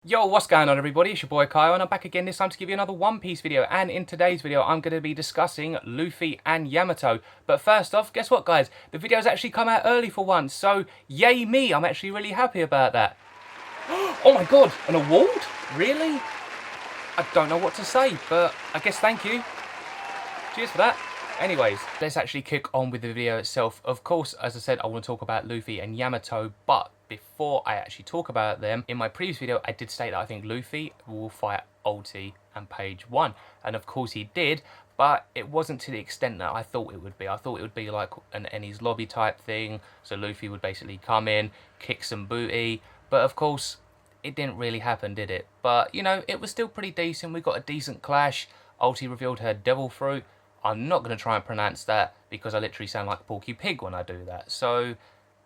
Yo, what's going on everybody? It's your boy KAIO and I'm back again this time to give you another One Piece video, and in today's video I'm going to be discussing Luffy and Yamato. But first off, guess what guys? The video's actually come out early for once, so yay me, I'm actually really happy about that. Oh my god, an award? Really? I don't know what to say, but I guess thank you. Cheers for that. Anyways, let's actually kick on with the video itself. Of course, as I said, I want to talk about Luffy and Yamato, but before I actually talk about them, in my previous video, I did state that I think Luffy will fight Ulti and Page 1. And of course he did, but it wasn't to the extent that I thought it would be. I thought it would be like an Enies Lobby type thing, so Luffy would basically come in, kick some booty, but of course, it didn't really happen, did it? But, you know, it was still pretty decent. We got a decent clash. Ulti revealed her Devil Fruit. I'm not going to try and pronounce that because I literally sound like Porky Pig when I do that. So,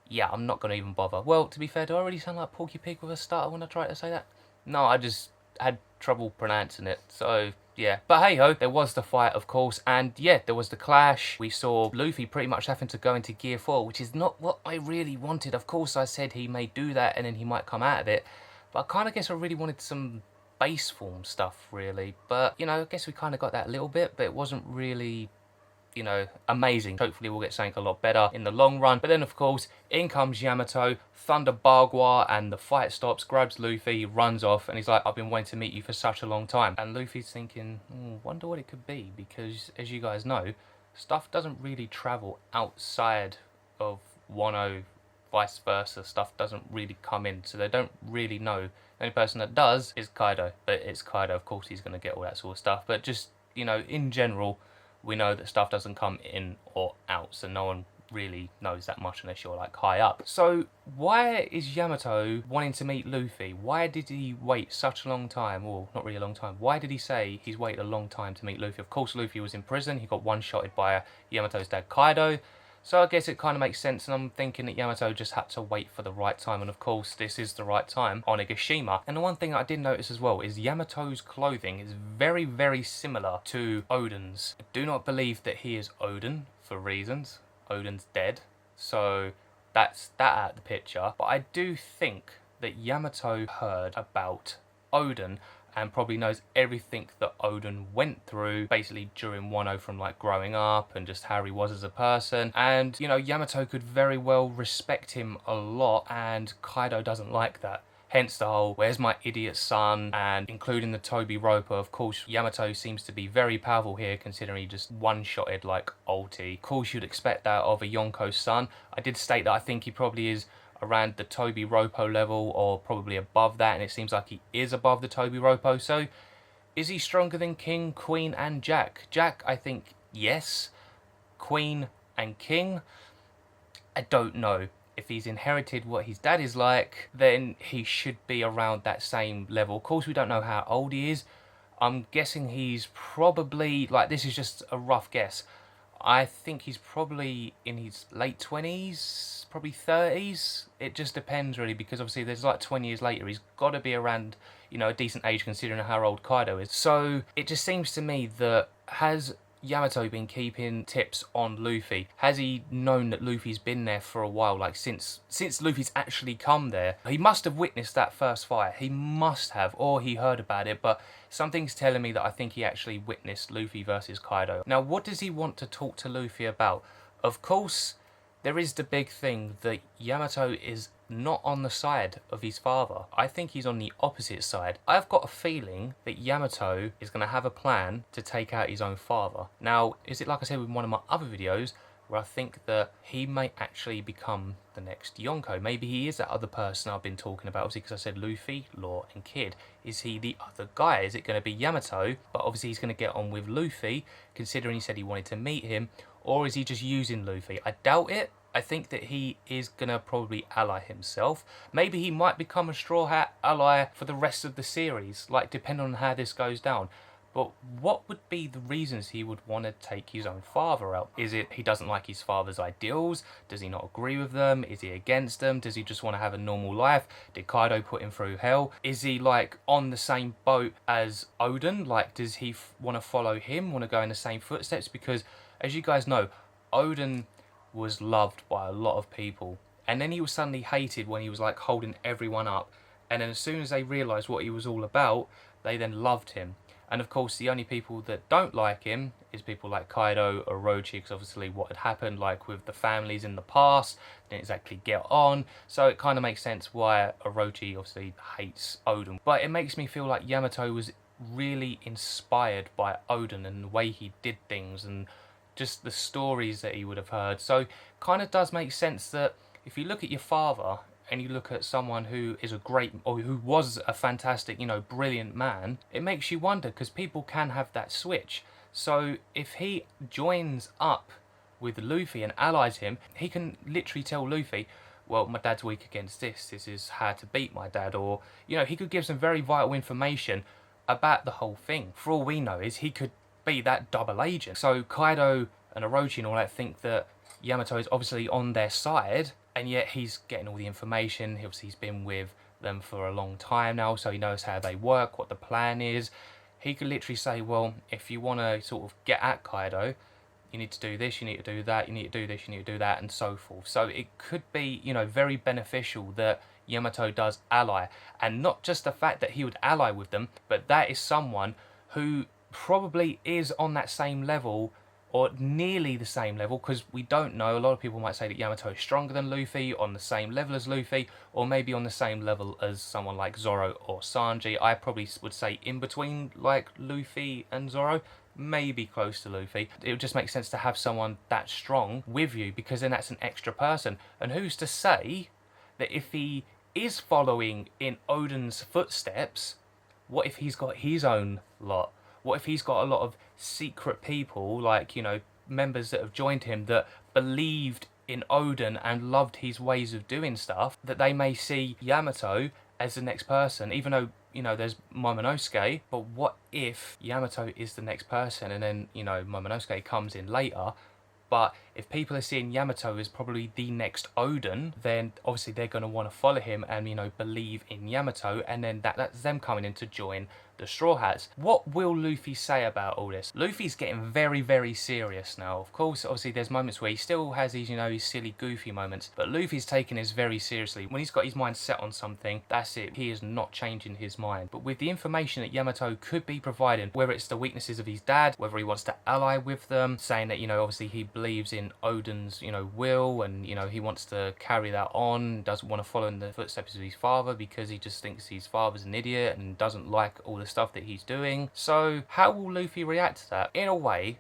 yeah, I'm not going to even bother. Well, to be fair, do I already sound like Porky Pig with a stutter when I try to say that? No, I just had trouble pronouncing it. So, yeah. But hey-ho, there was the fight, of course. And, yeah, there was the clash. We saw Luffy pretty much having to go into Gear 4, which is not what I really wanted. Of course, I said he may do that and then he might come out of it. But I kind of guess I really wanted some base form stuff, really. But, you know, I guess we kind of got that a little bit, but it wasn't really, you know, amazing. Hopefully we'll get something a lot better in the long run. But then, of course, in comes Yamato, Thunder Bagua, and the fight stops, grabs Luffy, runs off, and he's like, I've been waiting to meet you for such a long time. And Luffy's thinking, wonder what it could be, because, as you guys know, stuff doesn't really travel outside of Wano, vice versa. Stuff doesn't really come in, so they don't really know. The only person that does is Kaido, but it's Kaido, of course he's going to get all that sort of stuff, but just, you know, in general, we know that stuff doesn't come in or out, so no one really knows that much unless you're like high up. So why is Yamato wanting to meet Luffy? Why did he wait such a long time? Well, not really a long time. Why did he say he's waited a long time to meet Luffy? Of course Luffy was in prison, he got one-shotted by Yamato's dad Kaido. So I guess it kind of makes sense, and I'm thinking that Yamato just had to wait for the right time, and of course this is the right time on Onigashima. And the one thing I did notice as well is Yamato's clothing is very, very similar to Oden's. I do not believe that he is Oden for reasons. Oden's dead, so that's that out of the picture. But I do think that Yamato heard about Oden and probably knows everything that Oden went through basically during Wano, from like growing up and just how he was as a person. And, you know, Yamato could very well respect him a lot, and Kaido doesn't like that. Hence the whole, where's my idiot son, and including the Toby Roper. Of course, Yamato seems to be very powerful here, considering he just one-shotted like Ulti. Of course, you'd expect that of a Yonko's son. I did state that I think he probably is around the Toby Ropo level, or probably above that, and it seems like he is above the Toby Ropo. So is he stronger than King, Queen and Jack? Jack, I think yes. Queen and King, I don't know. If he's inherited what his dad is like, then he should be around that same level. Of course, we don't know how old he is. I'm guessing he's probably, like, this is just a rough guess, I think he's probably in his late 20s, probably 30s. It just depends really, because obviously there's like 20 years later. He's got to be around, you know, a decent age considering how old Kaido is. So it just seems to me that, has Yamato been keeping tips on Luffy? Has he known that Luffy's been there for a while, like since Luffy's actually come there? He must have witnessed that first fight. He must have, or he heard about it, but something's telling me that I think he actually witnessed Luffy versus Kaido. Now, what does he want to talk to Luffy about? Of course, there is the big thing that Yamato is not on the side of his father. I think he's on the opposite side. I've got a feeling that Yamato is going to have a plan to take out his own father. Now, is it like I said with one of my other videos, where I think that he may actually become the next Yonko? Maybe he is that other person I've been talking about, obviously, because I said Luffy, Law and Kid. Is he the other guy? Is it going to be Yamato, but obviously he's going to get on with Luffy, considering he said he wanted to meet him, or is he just using Luffy? I doubt it. I think that he is going to probably ally himself. Maybe he might become a Straw Hat ally for the rest of the series, like depending on how this goes down. But what would be the reasons he would want to take his own father out? Is it he doesn't like his father's ideals? Does he not agree with them? Is he against them? Does he just want to have a normal life? Did Kaido put him through hell? Is he like on the same boat as Oden? Like, does he want to follow him? Want to go in the same footsteps? Because as you guys know, Oden was loved by a lot of people, and then he was suddenly hated when he was like holding everyone up, And then as soon as they realised what he was all about, they then loved him. And of course, the only people that don't like him is people like Kaido, Orochi, because obviously what had happened, like with the families in the past, didn't exactly get on. So it kind of makes sense why Orochi obviously hates Oden. But it makes me feel like Yamato was really inspired by Oden and the way he did things and just the stories that he would have heard. So kind of does make sense that if you look at your father and you look at someone who is a great, or who was a fantastic, you know, brilliant man, it makes you wonder, because people can have that switch. So if he joins up with Luffy and allies him, he can literally tell Luffy, well, my dad's weak against this is how to beat my dad, or, you know, he could give some very vital information about the whole thing. For all we know is he could be that double agent. So Kaido and Orochi and all that think that Yamato is obviously on their side, and yet he's getting all the information. Obviously he's been with them for a long time now, so he knows how they work, what the plan is. He could literally say, well, if you want to sort of get at Kaido, you need to do this, you need to do that, you need to do this, you need to do that, and so forth. So it could be, you know, very beneficial that Yamato does ally. And not just the fact that he would ally with them, but that is someone who probably is on that same level, or nearly the same level, because we don't know. A lot of people might say that Yamato is stronger than Luffy, on the same level as Luffy, or maybe on the same level as someone like Zoro or Sanji. I probably would say in between, like Luffy and Zoro, maybe close to Luffy. It would just make sense to have someone that strong with you, because then that's an extra person. And who's to say that if he is following in Oden's footsteps, what if he's got his own lot? What if he's got a lot of secret people, like, you know, members that have joined him that believed in Oden and loved his ways of doing stuff, that they may see Yamato as the next person, even though, you know, there's Momonosuke. But what if Yamato is the next person and then, you know, Momonosuke comes in later? But if people are seeing Yamato as probably the next Oden, then obviously they're going to want to follow him and, you know, believe in Yamato, and then that's them coming in to join the Straw Hats. What will Luffy say about all this? Luffy's getting very, very serious now. Of course, obviously there's moments where he still has these, you know, these silly, goofy moments, but Luffy's taking this very seriously. When he's got his mind set on something, that's it. He is not changing his mind. But with the information that Yamato could be providing, whether it's the weaknesses of his dad, whether he wants to ally with them, saying that, you know, obviously he believes in Oden's, you know, will, and, you know, he wants to carry that on, doesn't want to follow in the footsteps of his father because he just thinks his father's an idiot and doesn't like all the stuff that he's doing. So how will Luffy react to that? In a way,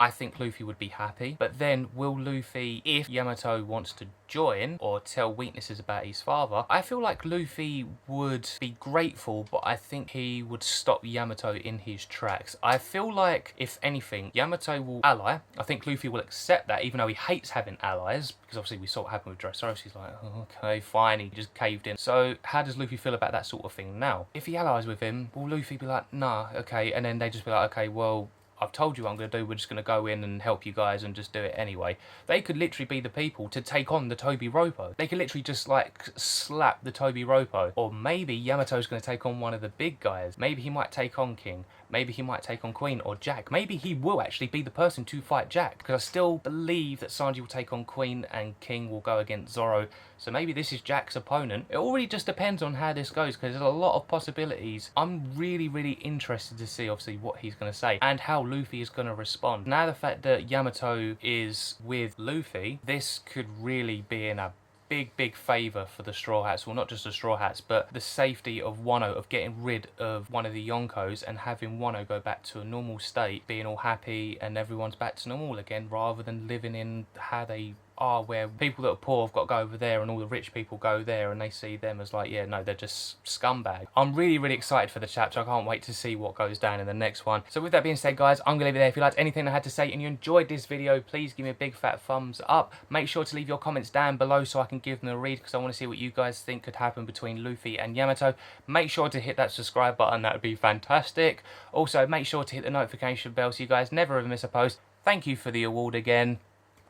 I think Luffy would be happy, but then will Luffy, if Yamato wants to join or tell weaknesses about his father, I feel like Luffy would be grateful, but I think he would stop Yamato in his tracks. I feel like, if anything, Yamato will ally. I think Luffy will accept that, even though he hates having allies, because obviously we saw what happened with Dressrosa. He's like, oh, okay, fine, he just caved in. So how does Luffy feel about that sort of thing now? If he allies with him, will Luffy be like, nah, okay, and then they just be like, okay, well, I've told you what I'm going to do, we're just going to go in and help you guys and just do it anyway. They could literally be the people to take on the Toby Roppo. They could literally just, like, slap the Toby Roppo. Or maybe Yamato's going to take on one of the big guys. Maybe he might take on King. Maybe he might take on Queen or Jack. Maybe he will actually be the person to fight Jack, because I still believe that Sanji will take on Queen and King will go against Zoro. So maybe this is Jack's opponent. It all really just depends on how this goes, because there's a lot of possibilities. I'm really, really interested to see, obviously, what he's going to say and how Luffy is going to respond. Now, the fact that Yamato is with Luffy, this could really be in a big favour for the Straw Hats. Well, not just the Straw Hats, but the safety of Wano, of getting rid of one of the Yonkos and having Wano go back to a normal state, being all happy and everyone's back to normal again, rather than living in how they are, where people that are poor have got to go over there and all the rich people go there and they see them as like, yeah, no, they're just scumbag. I'm really, really excited for the chapter. I can't wait to see what goes down in the next one. So with that being said, guys, I'm going to leave it there. If you liked anything I had to say and you enjoyed this video, please give me a big fat thumbs up. Make sure to leave your comments down below so I can give them a read, because I want to see what you guys think could happen between Luffy and Yamato. Make sure to hit that subscribe button. That would be fantastic. Also, make sure to hit the notification bell so you guys never ever miss a post. Thank you for the award again,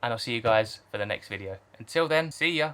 and I'll see you guys for the next video. Until then, see ya!